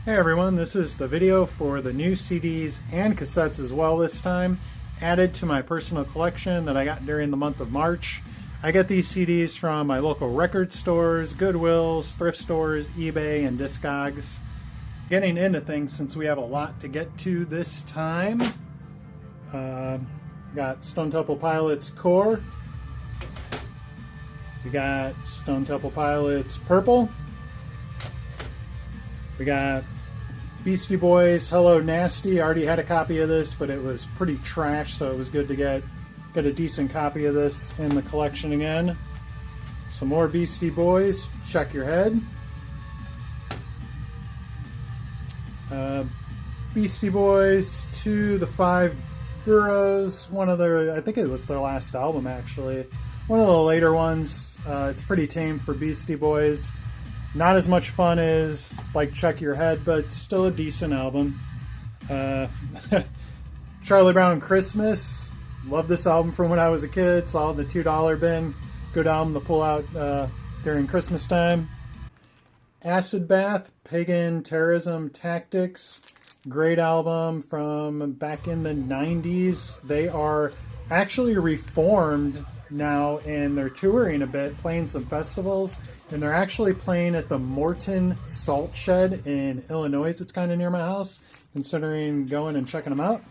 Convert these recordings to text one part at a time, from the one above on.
Hey everyone, this is the video for the new CDs and cassettes as well this time, added to my personal collection that I got during the month of March. I get these CDs from my local record stores, Goodwills, thrift stores, eBay, and Discogs. Getting into things since we have a lot to get to this time. Got Stone Temple Pilots Core. We got Stone Temple Pilots Purple. We got Beastie Boys Hello Nasty. I already had a copy of this, but it was pretty trash, so it was good to get a decent copy of this in the collection again. Some more Beastie Boys, Check Your Head. Beastie Boys To the Five Boroughs, one of their, I think it was their last album actually. One of the later ones. It's pretty tame for Beastie Boys. Not as much fun as like Check Your Head, but still a decent album. Charlie Brown Christmas. Love this album from when I was a kid. Saw it in the $2 bin. Good album to pull out during Christmas time. Acid Bath, Pagan Terrorism Tactics. Great album from back in the 90s. They are actually reformed now and they're touring a bit, playing some festivals. And they're actually playing at the Morton Salt Shed in Illinois. It's kind of near my house, considering going and checking them out.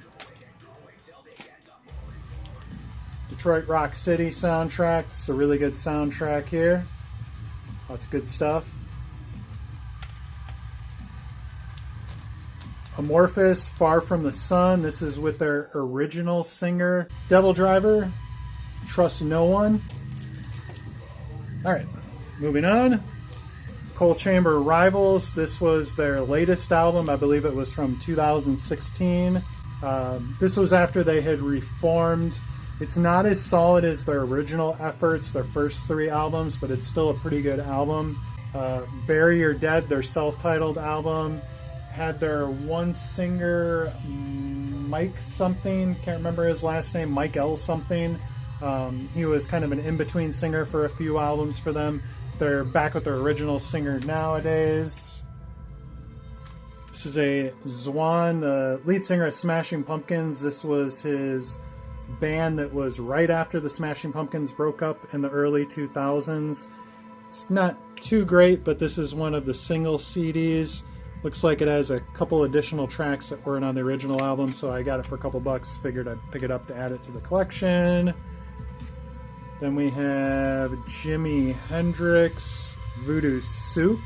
Detroit Rock City soundtrack. It's a really good soundtrack here. Lots of good stuff. Amorphous, Far From the Sun. This is with their original singer. Devil Driver, Trust No One. All right. Moving on, Coal Chamber Rivals. This was their latest album. I believe it was from 2016. This was after they had reformed. It's not as solid as their original efforts, their first three albums, but it's still a pretty good album. Bury Your Dead, their self-titled album, had their one singer, Mike something, can't remember his last name, Mike L something. He was kind of an in-between singer for a few albums for them. They're back with their original singer nowadays. This is a Zwan, the lead singer of Smashing Pumpkins. This was his band that was right after the Smashing Pumpkins broke up in the early 2000s. It's not too great, but this is one of the single CDs. Looks like it has a couple additional tracks that weren't on the original album, so I got it for a couple bucks. Figured I'd pick it up to add it to the collection. Then we have Jimi Hendrix, Voodoo Soup.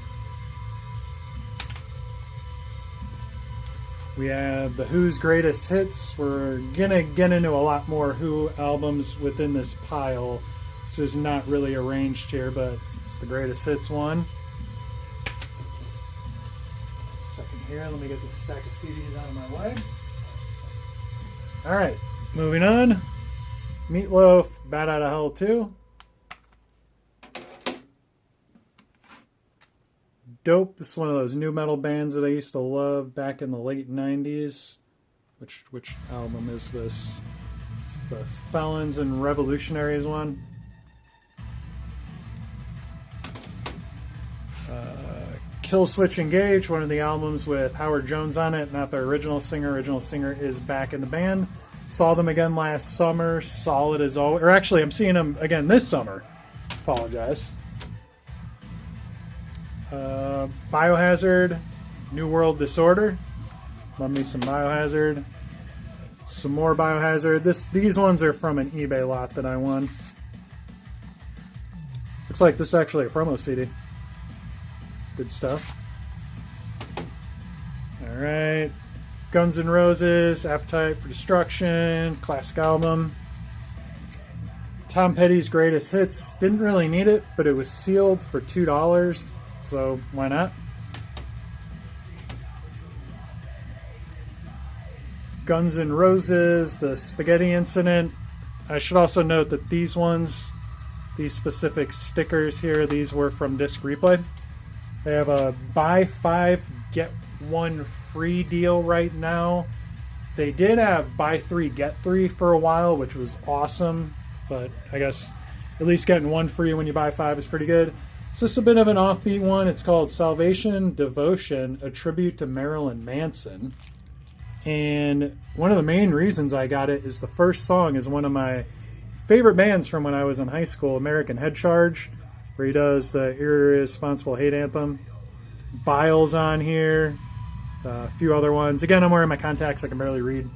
We have The Who's Greatest Hits. We're gonna get into a lot more Who albums within this pile. This is not really arranged here, but it's the greatest hits one. Second here, let me get this stack of CDs out of my way. All right, moving on. Meatloaf, Bat Out of Hell 2. Dope. This is one of those new metal bands that I used to love back in the late 90s. Which album is this? The Felons and Revolutionaries one. Kill Switch Engage, one of the albums with Howard Jones on it, not their original singer. Original singer is back in the band. Saw them again last summer. Solid as always. Or actually, I'm seeing them again this summer. Apologize. Biohazard, New World Disorder. Love me some Biohazard. Some more Biohazard. These ones are from an eBay lot that I won. Looks like this is actually a promo CD. Good stuff. All right. Guns N' Roses, Appetite for Destruction, classic album. Tom Petty's Greatest Hits. Didn't really need it, but it was sealed for $2, so why not? Guns N' Roses, The Spaghetti Incident. I should also note that these ones, these specific stickers here, these were from Disc Replay. They have a buy 5, get 1 free deal right now. They did have buy 3 get 3 for a while, which was awesome, but I guess at least getting 1 free when you buy 5 is pretty good. So this is a bit of an offbeat one. It's called Salvation Devotion, a tribute to Marilyn Manson. And one of the main reasons I got it is the first song is one of my favorite bands from when I was in high school, American Head Charge, where he does the Irresponsible Hate Anthem. Bile's on here, a few other ones. Again, I'm wearing my contacts, I can barely read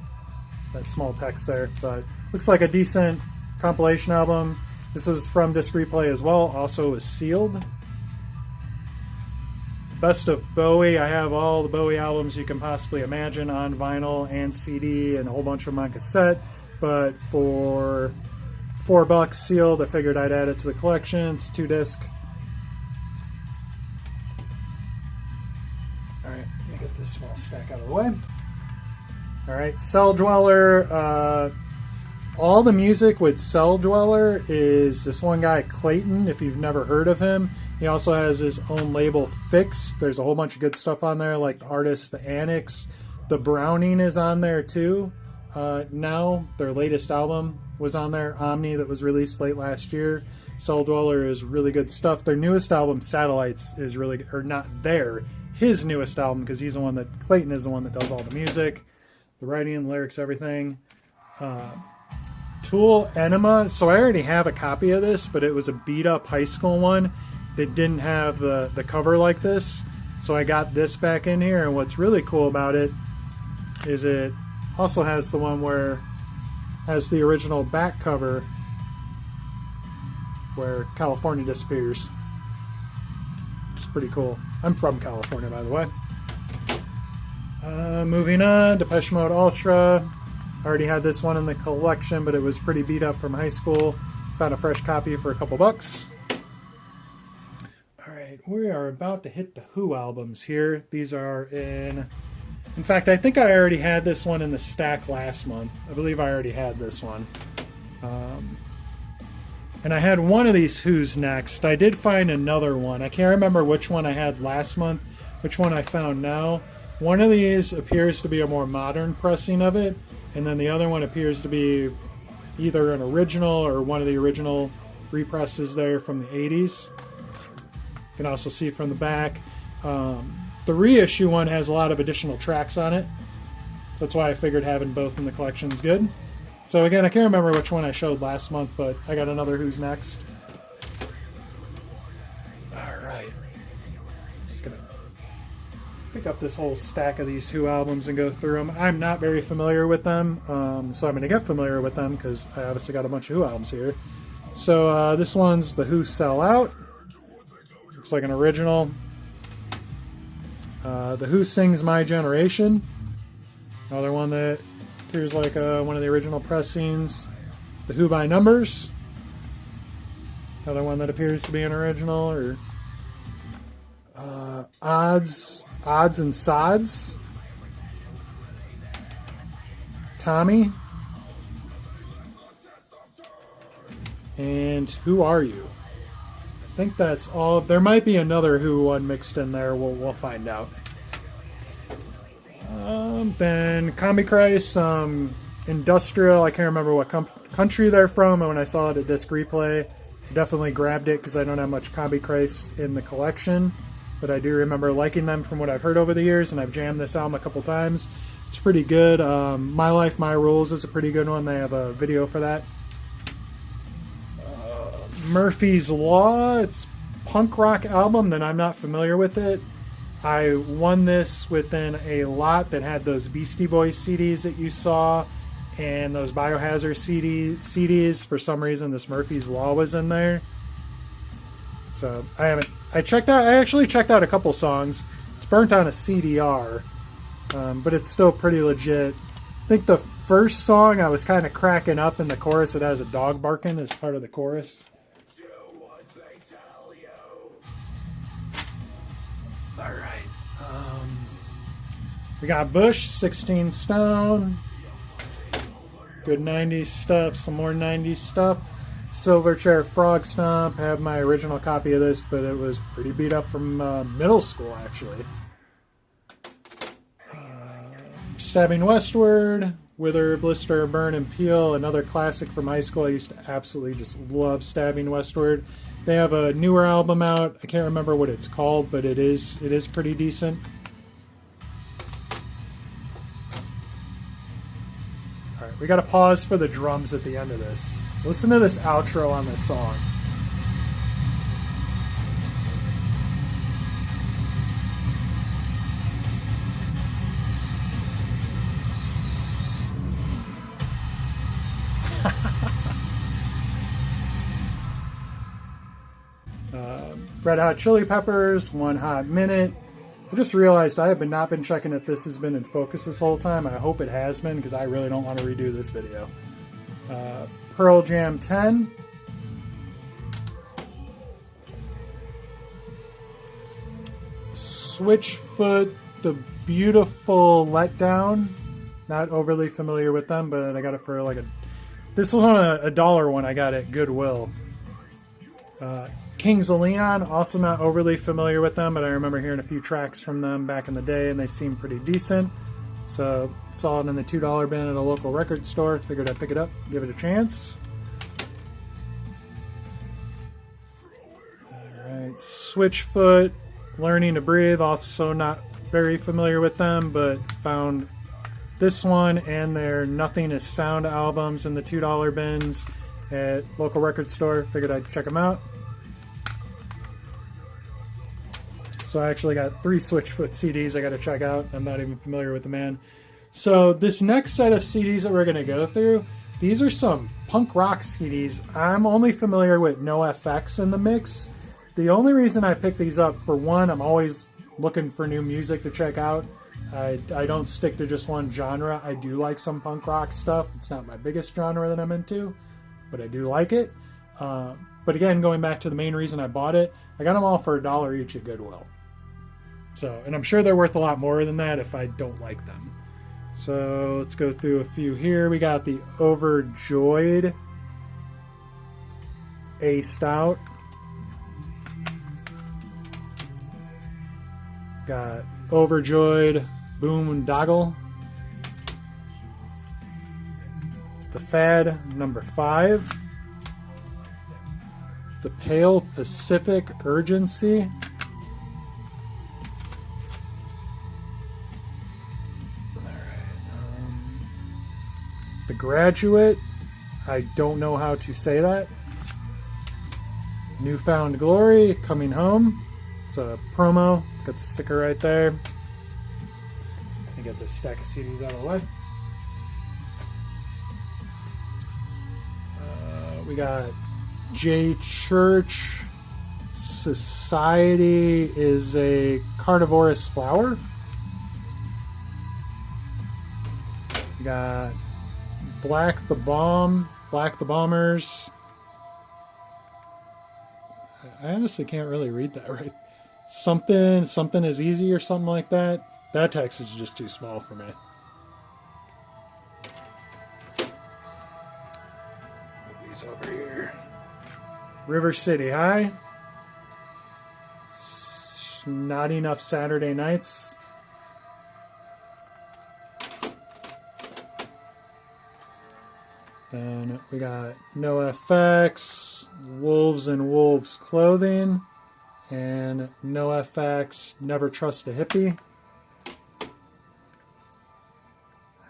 that small text there, but looks like a decent compilation album. This was from Disc Replay as well, also is sealed. Best of Bowie. I have all the Bowie albums you can possibly imagine on vinyl and CD and a whole bunch of them on cassette, but for $4 sealed, I figured I'd add it to the collection. It's 2-disc. Alright, let me get this small stack out of the way. Alright, Cell Dweller. All the music with Cell Dweller is this one guy, Clayton, if you've never heard of him. He also has his own label, Fix. There's a whole bunch of good stuff on there, like the artist, The Annex. The Browning is on there too. Now, their latest album was on there, Omni, that was released late last year. Cell Dweller is really good stuff. Their newest album, Satellites, is really, or not their, his newest album, because he's the one that, Clayton is the one that does all the music, the writing, the lyrics, everything. Tool, Enema. So I already have a copy of this, but it was a beat up high school one that didn't have the cover like this. So I got this back in here, and what's really cool about it is it also has the one where has the original back cover where California disappears. It's pretty cool. I'm from California, by the way. Moving on, Depeche Mode Ultra. I already had this one in the collection, but it was pretty beat up from high school. Found a fresh copy for a couple bucks. Alright, we are about to hit the Who albums here. These are in fact, I think I already had this one in the stack last month. I believe I already had this one. And I had one of these Who's next. I did find another one. I can't remember which one I had last month, which one I found now. One of these appears to be a more modern pressing of it, and then the other one appears to be either an original or one of the original represses there from the 80s. You can also see from the back. The reissue one has a lot of additional tracks on it. So that's why I figured having both in the collection is good. So again, I can't remember which one I showed last month, but I got another Who's Next. Alright. Just gonna pick up this whole stack of these Who albums and go through them. I'm not very familiar with them, so I'm going to get familiar with them because I obviously got a bunch of Who albums here. So this one's The Who Sell Out. Looks like an original. The Who Sings My Generation. Another one that appears like one of the original pressings. The Who by Numbers. Another one that appears to be an original. Or Odds and Sods. Tommy. And Who Are You? I think that's all. There might be another Who one mixed in there. We'll find out. Then Combichrist, Industrial. I can't remember what country they're from, and when I saw it at Disc Replay, I definitely grabbed it because I don't have much Combichrist in the collection, but I do remember liking them from what I've heard over the years, and I've jammed this album a couple times. It's pretty good. My Life, My Rules is a pretty good one. They have a video for that. Murphy's Law. It's a punk rock album that I'm not familiar with it. I won this within a lot that had those Beastie Boys CDs that you saw and those Biohazard CDs. For some reason, this Murphy's Law was in there. So I actually checked out a couple songs. It's burnt on a CDR, but it's still pretty legit. I think the first song I was kind of cracking up in the chorus. It has a dog barking as part of the chorus. Alright. We got Bush, 16 Stone. Good 90s stuff. Some more 90s stuff. Silverchair Frog Stomp. I have my original copy of this, but it was pretty beat up from middle school, actually. Stabbing Westward. Wither, Blister, Burn, and Peel. Another classic from high school. I used to absolutely just love Stabbing Westward. They have a newer album out. I can't remember what it's called, but it is pretty decent. All right, we got to pause for the drums at the end of this. Listen to this outro on this song. Red Hot Chili Peppers, One Hot Minute. I just realized I have not been checking if this has been in focus this whole time. I hope it has been, because I really don't want to redo this video. Pearl Jam 10. Switchfoot, The Beautiful Letdown. Not overly familiar with them, but I got it for like this was on a $1 one I got at Goodwill. Kings of Leon, also not overly familiar with them, but I remember hearing a few tracks from them back in the day, and they seemed pretty decent. So saw it in the $2 bin at a local record store. Figured I'd pick it up, give it a chance. Alright, Switchfoot, Learning to Breathe, also not very familiar with them, but found this one and their Nothing is Sound albums in the $2 bins at local record store. Figured I'd check them out. So I actually got 3 Switchfoot CDs I got to check out. I'm not even familiar with the man. So this next set of CDs that we're going to go through, these are some punk rock CDs. I'm only familiar with NoFX in the mix. The only reason I picked these up, for one, I'm always looking for new music to check out. I don't stick to just one genre. I do like some punk rock stuff. It's not my biggest genre that I'm into, but I do like it. But again, going back to the main reason I bought it, I got them all for $1 each at Goodwill. So, and I'm sure they're worth a lot more than that if I don't like them. So let's go through a few here. We got the Overjoyed Aced Out. Got Overjoyed Boondoggle. The Fad number 5. The Pale Pacific Urgency. The Graduate, I don't know how to say that. Newfound Glory, Coming Home. It's a promo. It's got the sticker right there. Let me get this stack of CDs out of the way. We got J Church. Society is a carnivorous flower. We got Black the Bombers. I honestly can't really read that right. Something is easy or something like that. That text is just too small for me. Move these over here. River City High. Not Enough Saturday Nights. Then we got NoFX, Wolves and Wolves Clothing, and NoFX, Never Trust a Hippie.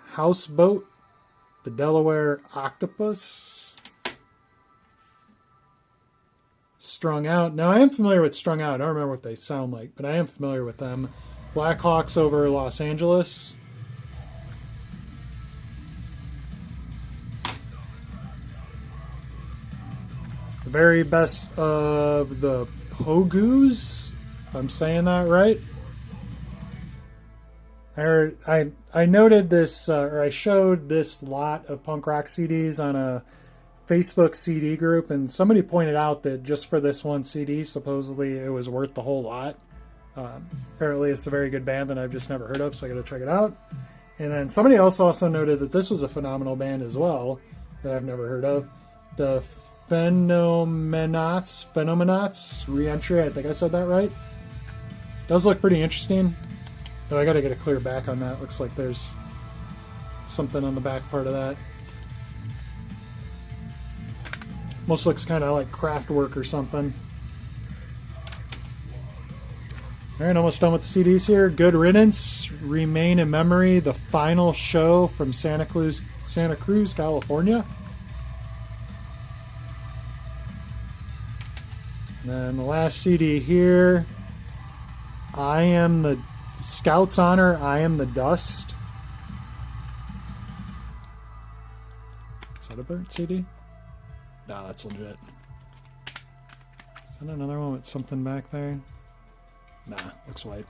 Houseboat, The Delaware Octopus. Strung Out. Now I am familiar with Strung Out. I don't remember what they sound like, but I am familiar with them. Blackhawks over Los Angeles. The Very Best of the Pogus, if I'm saying that right. I noted this, or I showed this lot of punk rock CDs on a Facebook CD group, and somebody pointed out that just for this one CD, supposedly it was worth the whole lot. Apparently it's a very good band that I've just never heard of, so I gotta check it out. And then somebody else also noted that this was a phenomenal band as well, that I've never heard of. The Phenomenauts Re-Entry, I think I said that right. Does look pretty interesting. Oh, I gotta get a clear back on that. Looks like there's something on the back part of that. Almost looks kind of like craft work or something. All right, almost done with the CDs here. Good Riddance, Remain in Memory, the final show from Santa Cruz, California. And then the last CD here, I Am the Scout's Honor, I Am the Dust. Is that a burnt CD? No, that's legit. Is that another one with something back there? Nah, looks white.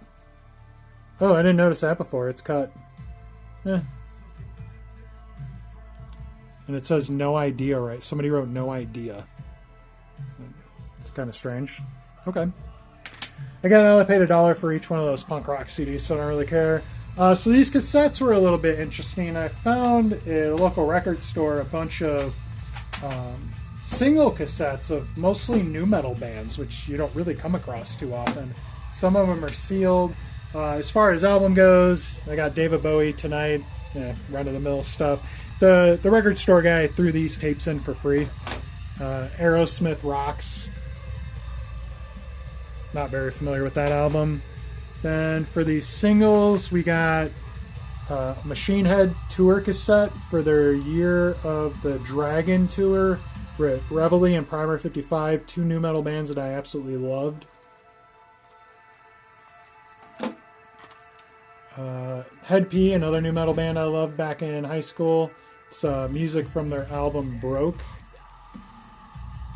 Oh, I didn't notice that before. It's cut. Eh. And it says no idea, right? Somebody wrote no idea. It's kind of strange. Okay. Again, I only paid $1 for each one of those punk rock CDs, so I don't really care. So these cassettes were a little bit interesting. I found at a local record store a bunch of single cassettes of mostly nu metal bands, which you don't really come across too often. Some of them are sealed. As far as album goes, I got David Bowie Tonight, run-of-the-mill stuff. The record store guy threw these tapes in for free. Aerosmith Rocks. Not very familiar with that album. Then for these singles, we got Machine Head tour cassette for their Year of the Dragon tour. Reveille and Primer 55, two nu metal bands that I absolutely loved. Head P, another nu metal band I loved back in high school. It's music from their album Broke.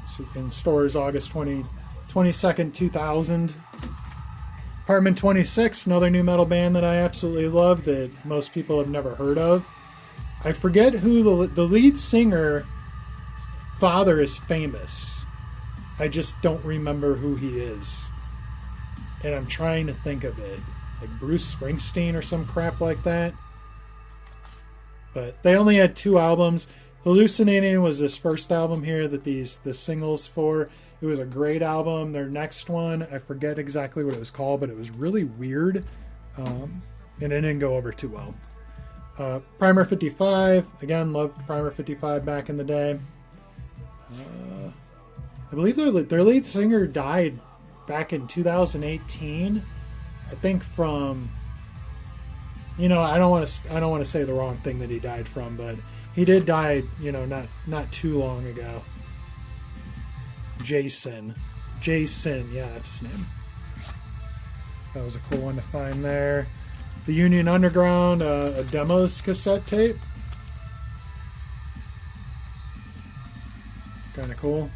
It's in stores August 22nd, 2000. Apartment 26, another nu metal band that I absolutely love that most people have never heard of. I forget who the lead singer father is famous. I just don't remember who he is. And I'm trying to think of it. Like Bruce Springsteen or some crap like that. But they only had 2 albums. Hallucinating was this first album here that the singles for. It was a great album. Their next one, I forget exactly what it was called, but it was really weird. And it didn't go over too well. Primer 55, again, loved Primer 55 back in the day. I believe their lead singer died back in 2018. I think from, I don't want to say the wrong thing that he died from, but he did die, not too long ago. Jason, yeah, that's his name. That was a cool one to find there. The Union Underground, a demos cassette tape. Kind of cool.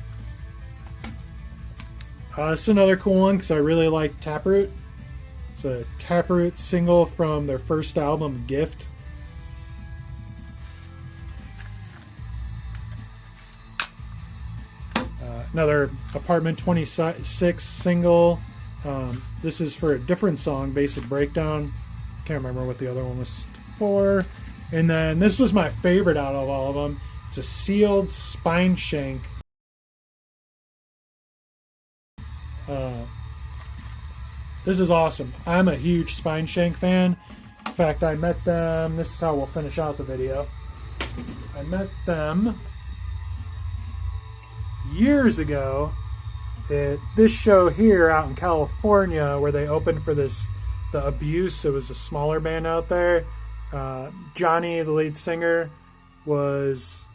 It's another cool one because I really like Taproot. It's a Taproot single from their first album, Gift. Another Apartment 26 single. This is for a different song, Basic Breakdown. Can't remember what the other one was for. And then this was my favorite out of all of them. It's a sealed Spineshank. This is awesome. I'm a huge Spineshank fan. In fact, I met them. This is how we'll finish out the video. I met them years ago at this show here out in California where they opened for the Abuse. It was a smaller band out there. Johnny, the lead singer, was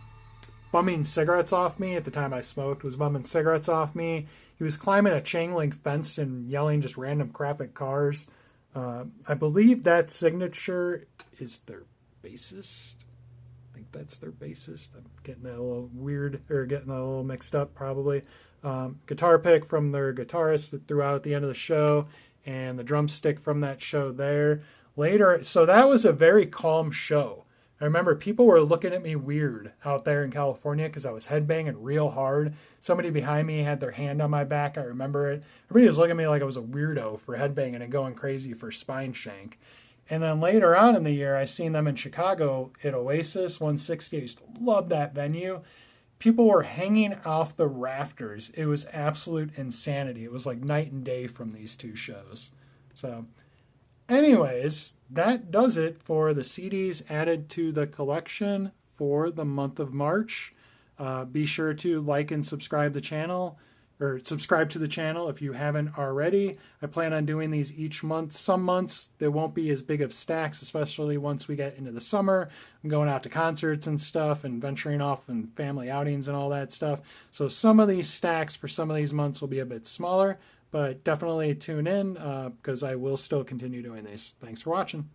bumming cigarettes off me. At the time I smoked, was bumming cigarettes off me. He was climbing a chain link fence and yelling just random crap at cars. I believe that signature is their bassist. I think that's their bassist. I'm getting that a little weird, or getting that a little mixed up probably. Guitar pick from their guitarist that threw out at the end of the show, and the drumstick from that show there. Later, so that was a very calm show. I remember people were looking at me weird out there in California because I was headbanging real hard. Somebody behind me had their hand on my back. I remember it. Everybody was looking at me like I was a weirdo for headbanging and going crazy for Spineshank. And then later on in the year, I seen them in Chicago at Oasis 160. I used to love that venue. People were hanging off the rafters. It was absolute insanity. It was like night and day from these two shows. So anyways, that does it for the CDs added to the collection for the month of March. Be sure to like and subscribe the channel. or subscribe to the channel if you haven't already. I plan on doing these each month. Some months there won't be as big of stacks, especially once we get into the summer. I'm going out to concerts and stuff and venturing off and family outings and all that stuff. So some of these stacks for some of these months will be a bit smaller, but definitely tune in because I will still continue doing these. Thanks for watching.